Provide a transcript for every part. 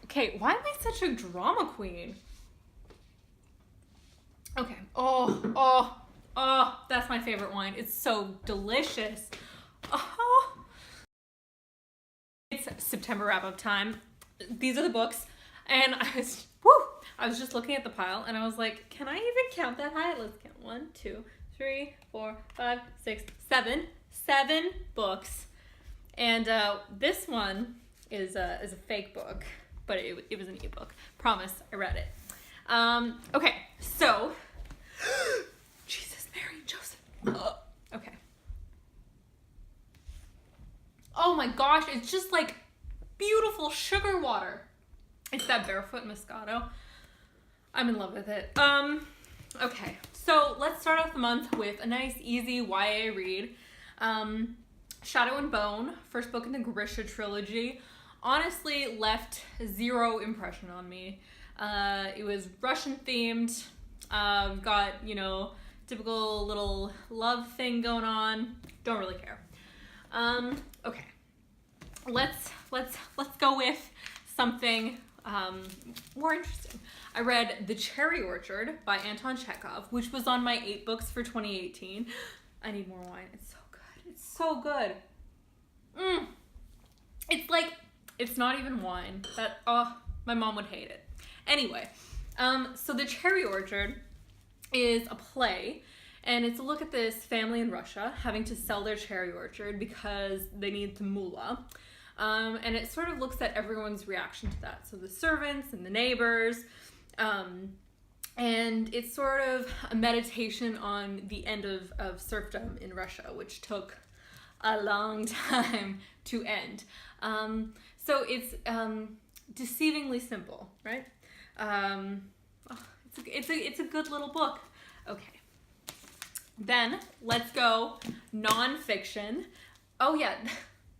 Okay, why am I such a drama queen? Okay. Oh, that's my favorite wine. It's so delicious. Oh. It's September wrap-up time. These are the books, and I was just looking at the pile, and I was like, can I even count that high? Let's count. 1, 2, 3, 4, 5, 6, 7. 7 books. And this one is a fake book, but it was an ebook. Promise, I read it. Okay, so Jesus, Mary, Joseph. Okay. Oh my gosh, it's just like beautiful sugar water. It's that Barefoot Moscato. I'm in love with it. Okay, so let's start off the month with a nice, easy YA read. Shadow and Bone, first book in the Grisha trilogy. Honestly, left zero impression on me. It was Russian themed. Got, typical little love thing going on. Don't really care. Okay. Let's go with something more interesting. I read The Cherry Orchard by Anton Chekhov, which was on my 8 books for 2018. I need more wine. It's so good. It's so good. It's like, it's not even wine. My mom would hate it. Anyway, so The Cherry Orchard is a play, and it's a look at this family in Russia having to sell their cherry orchard because they need the moolah. And it sort of looks at everyone's reaction to that. So the servants and the neighbors. And it's sort of a meditation on the end of serfdom in Russia, which took a long time to end. So it's deceivingly simple, right? It's a good little book. Okay. Then let's go nonfiction. Oh yeah,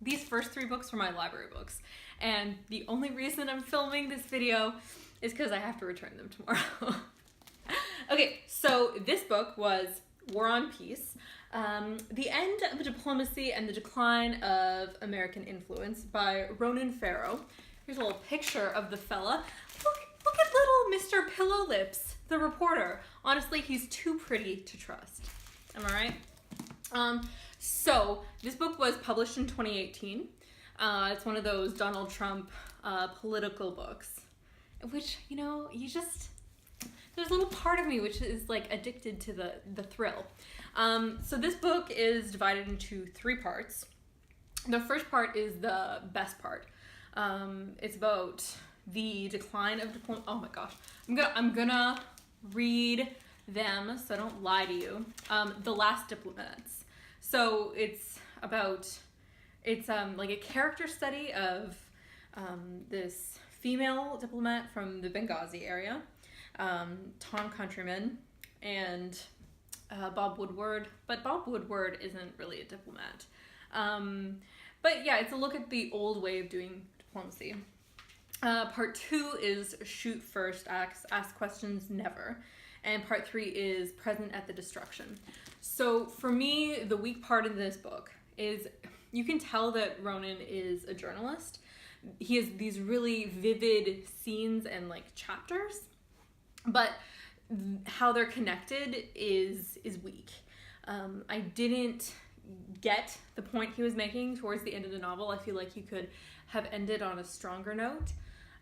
these first 3 books were my library books. And the only reason I'm filming this video is because I have to return them tomorrow. Okay, so this book was War on Peace, The End of Diplomacy and the Decline of American Influence by Ronan Farrow. Here's a little picture of the fella. Look at little Mr. Pillow Lips, the reporter. Honestly, he's too pretty to trust. Am I right? So this book was published in 2018. It's one of those Donald Trump political books, which, there's a little part of me which is like addicted to the thrill. So this book is divided into 3 parts. The first part is the best part. It's about the decline of diplomacy. Oh my gosh. I'm gonna read them so I don't lie to you. The Last Diplomats. So it's like a character study of this female diplomat from the Benghazi area, Tom Countryman, and Bob Woodward. But Bob Woodward isn't really a diplomat. But yeah, it's a look at the old way of doing diplomacy. Part 2 is Shoot First, Ask Questions Never. And part 3 is Present at the Destruction. So for me, the weak part in this book is you can tell that Ronan is a journalist. He has these really vivid scenes and like chapters, but how they're connected is weak. I didn't get the point he was making towards the end of the novel. I feel like he could have ended on a stronger note.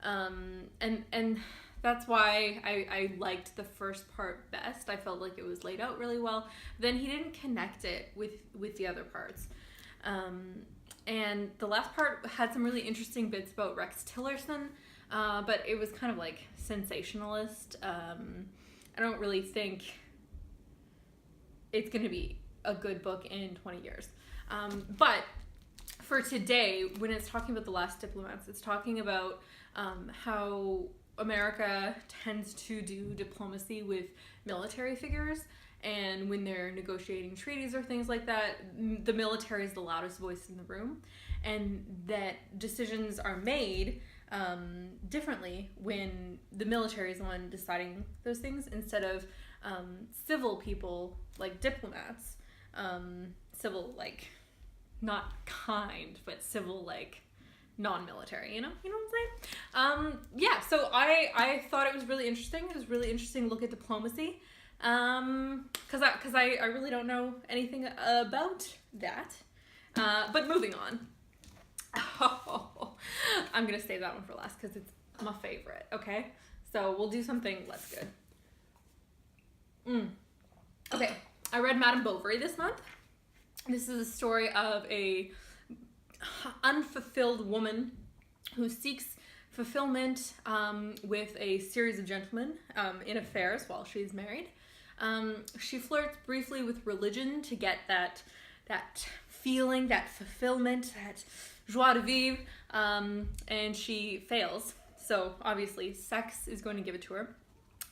And that's why I liked the first part best. I felt like it was laid out really well. Then he didn't connect it with the other parts. And the last part had some really interesting bits about Rex Tillerson, but it was kind of like sensationalist. I don't really think it's going to be a good book in 20 years. But for today, when it's talking about The Last Diplomats, it's talking about how America tends to do diplomacy with military figures, and when they're negotiating treaties or things like that, the military is the loudest voice in the room, and that decisions are made differently when the military is the one deciding those things instead of civil people like diplomats. Civil, like, not kind, but civil, like non-military, you know what I'm saying? Yeah, so I thought it was really interesting. It was really interesting to look at diplomacy, because I really don't know anything about that. But moving on. Oh, I'm gonna save that one for last because it's my favorite. Okay, so we'll do something less good. Okay, I read Madame Bovary this month. This is a story of a unfulfilled woman who seeks fulfillment with a series of gentlemen in affairs while she's married. She flirts briefly with religion to get that feeling, that fulfillment, that joie de vivre, and she fails. So obviously sex is going to give it to her.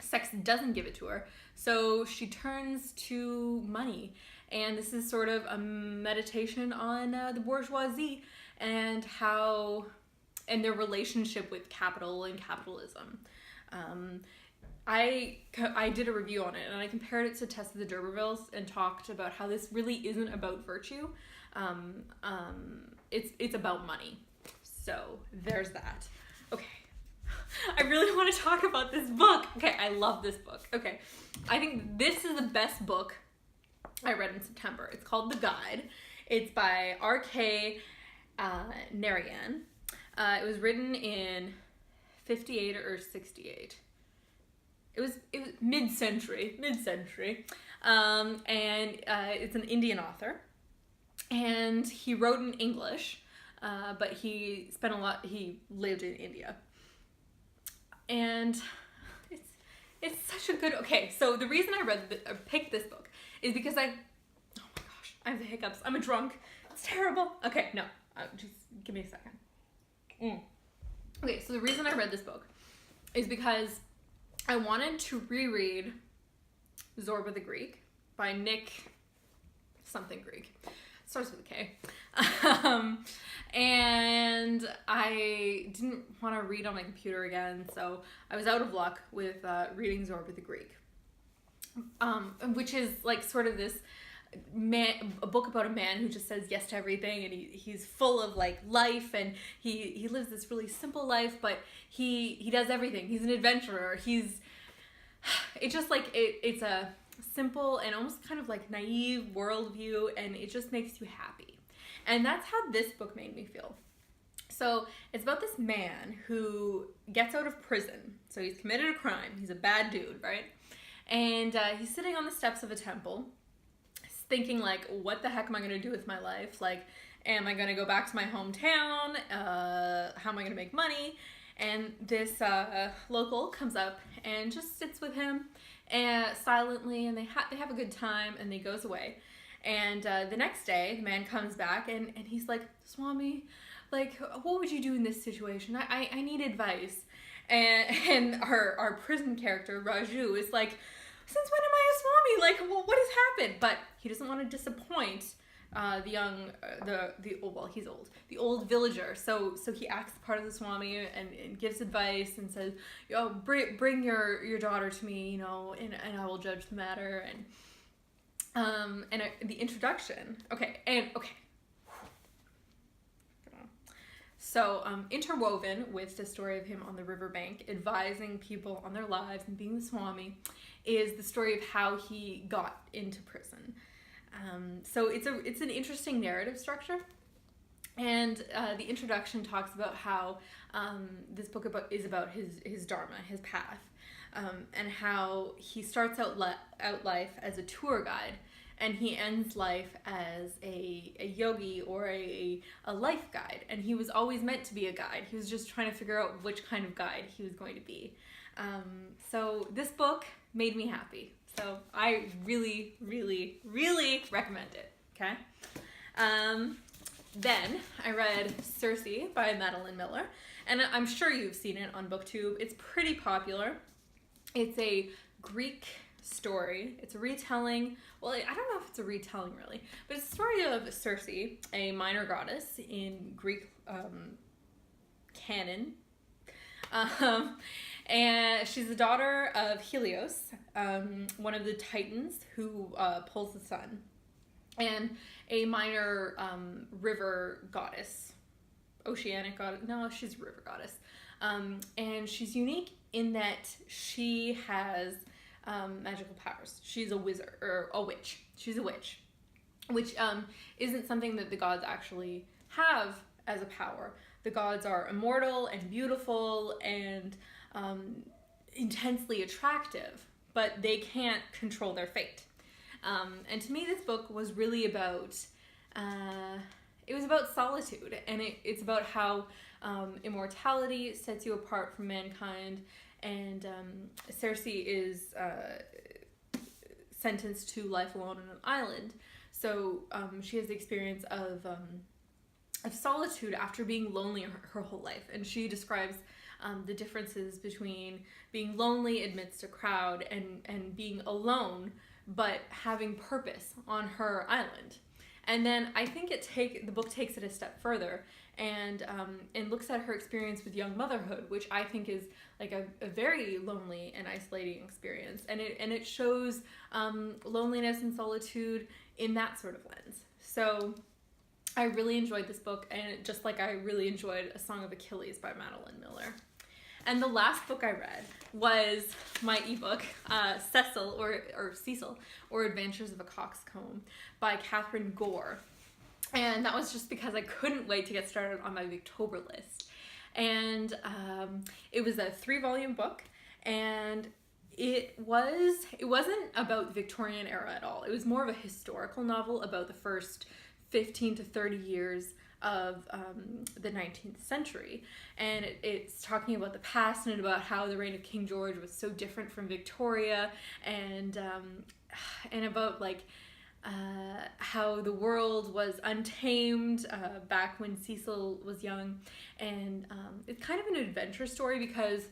Sex doesn't give it to her, so she turns to money. And this is sort of a meditation on the bourgeoisie and their relationship with capital and capitalism. I did a review on it, and I compared it to Tess of the D'Urbervilles and talked about how this really isn't about virtue. It's about money. So there's that. Okay. I really want to talk about this book. Okay, I love this book. Okay, I think this is the best book I read in September. It's called The Guide. It's by R.K. Narayan. It was written in 58 or 68. It was mid-century. And it's an Indian author. And he wrote in English, but he lived in India. And it's such a good, okay, so the reason I picked this book is because oh my gosh, I have the hiccups. I'm a drunk. It's terrible. Okay, no, just give me a second. Okay, so the reason I read this book is because I wanted to reread Zorba the Greek by Nick something Greek. Starts with a K. And I didn't want to read on my computer again, so I was out of luck with reading Zorba the Greek, which is like sort of this a book about a man who just says yes to everything, and he's full of like life, and he lives this really simple life, but he does everything. He's an adventurer. It's just like it's a simple and almost kind of like naive worldview, and it just makes you happy. And that's how this book made me feel. So it's about this man who gets out of prison. So he's committed a crime. He's a bad dude, right? And he's sitting on the steps of a temple thinking like, what the heck am I going to do with my life? Like, am I going to go back to my hometown? How am I going to make money? And this local comes up and just sits with him and silently, and they have a good time, and he goes away. And the next day, the man comes back, and he's like, Swami, like, what would you do in this situation? I need advice. And our prison character, Raju, is like, since when am I a Swami? Like, well, what has happened? But he doesn't want to disappoint the old villager. So he acts the part of the Swami and gives advice and says, "Yo, bring your daughter to me, you know, and I will judge the matter." And the introduction. Okay. So interwoven with the story of him on the riverbank, advising people on their lives and being the Swami, is the story of how he got into prison. So it's an interesting narrative structure, and the introduction talks about how this book is about his dharma, his path, and how he starts out life as a tour guide, and he ends life as a yogi or a life guide, and he was always meant to be a guide. He was just trying to figure out which kind of guide he was going to be. So this book made me happy. So I really, really, really recommend it, okay? Then I read Circe by Madeline Miller, and I'm sure you've seen it on BookTube. It's pretty popular. It's a Greek story. It's a retelling. Well, I don't know if it's a retelling really, but it's a story of Circe, a minor goddess in Greek canon. And she's the daughter of Helios, one of the Titans who pulls the sun, and a minor river goddess oceanic goddess. No, she's a river goddess. And she's unique in that she has magical powers. She's a wizard, or a witch. She's a witch, which isn't something that the gods actually have as a power. The gods are immortal and beautiful and intensely attractive, but they can't control their fate. And to me, this book was really about, it was about solitude, and it's about how immortality sets you apart from mankind, and Circe is sentenced to life alone on an island. So she has the experience of solitude after being lonely her whole life, and she describes the differences between being lonely amidst a crowd and being alone but having purpose on her island. And then I think the book takes it a step further and looks at her experience with young motherhood, which I think is like a very lonely and isolating experience, and it shows loneliness and solitude in that sort of lens. So I really enjoyed this book, and just like I really enjoyed A Song of Achilles by Madeline Miller. And the last book I read was my ebook, Cecil or Adventures of a Coxcombe by Catherine Gore. And that was just because I couldn't wait to get started on my Victober list. And it was a 3-volume book, and it wasn't about the Victorian era at all. It was more of a historical novel about the first 15 to 30 years of the 19th century, and it's talking about the past and about how the reign of King George was so different from Victoria, and about like how the world was untamed back when Cecil was young, and it's kind of an adventure story because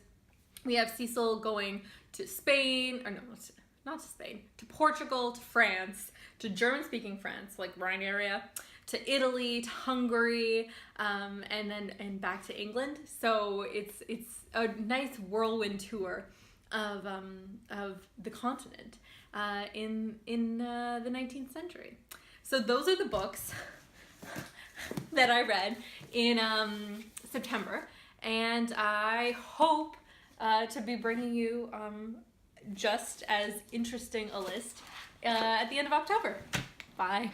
we have Cecil going to Spain, or no, not to Spain, to Portugal, to France, to German-speaking France, like Rhine area, to Italy, to Hungary, and back to England. So it's a nice whirlwind tour of the continent in the 19th century. So those are the books that I read in September, and I hope to be bringing you just as interesting a list at the end of October. Bye.